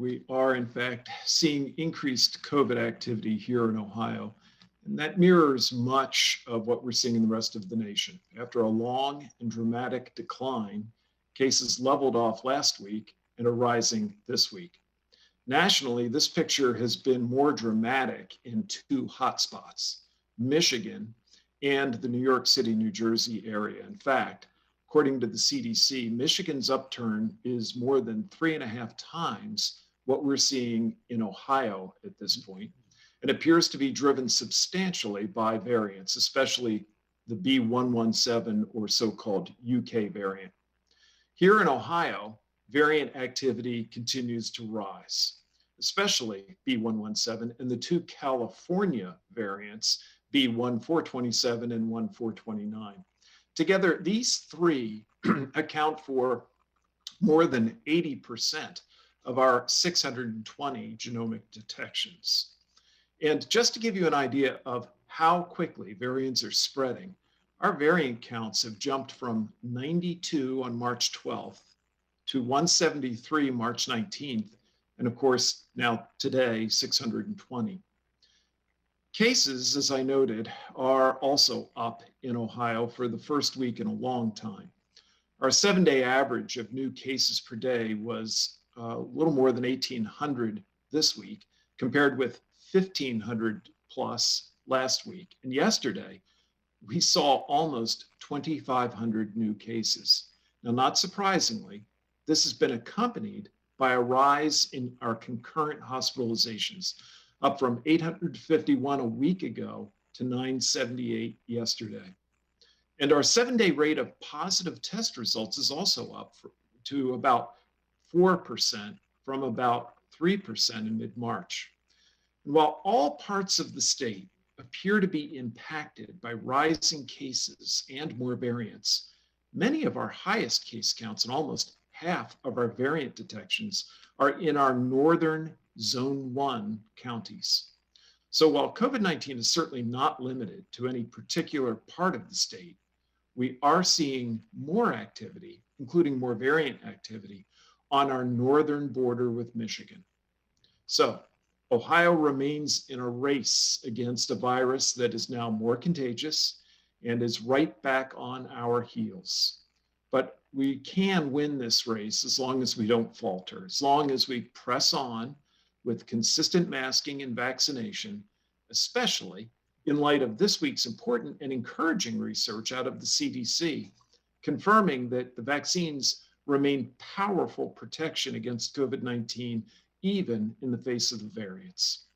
We are, in fact, seeing increased COVID activity here in Ohio, and that mirrors much of what we're seeing in the rest of the nation. After a long and dramatic decline, cases leveled off last week and are rising this week. Nationally, this picture has been more dramatic in two hotspots, Michigan and the New York City, New Jersey area. In fact, according to the CDC, Michigan's upturn is more than 3.5 times what we're seeing in Ohio at this point, and appears to be driven substantially by variants, especially the B.1.1.7 or so-called UK variant. Here in Ohio, variant activity continues to rise, especially B.1.1.7 and the two California variants, B.1.427 and 1.429. Together, these three account for more than 80% of our 620 genomic detections. And just to give you an idea of how quickly variants are spreading, our variant counts have jumped from 92 on March 12th to 173 March 19th, and of course, now today, 620. Cases, as I noted, are also up in Ohio for the first week in a long time. Our 7-day average of new cases per day was a little more than 1,800 this week, compared with 1,500 plus last week. And yesterday, we saw almost 2,500 new cases. Now, not surprisingly, this has been accompanied by a rise in our concurrent hospitalizations, up from 851 a week ago to 978 yesterday. And our 7-day rate of positive test results is also up to about 4% from about 3% in mid-March. And while all parts of the state appear to be impacted by rising cases and more variants, many of our highest case counts and almost half of our variant detections are in our northern Zone 1 counties. So while COVID-19 is certainly not limited to any particular part of the state, we are seeing more activity, including more variant activity, on our northern border with Michigan. So Ohio remains in a race against a virus that is now more contagious and is right back on our heels. But we can win this race as long as we don't falter, as long as we press on with consistent masking and vaccination, especially in light of this week's important and encouraging research out of the CDC, confirming that the vaccines remain powerful protection against COVID-19, even in the face of the variants.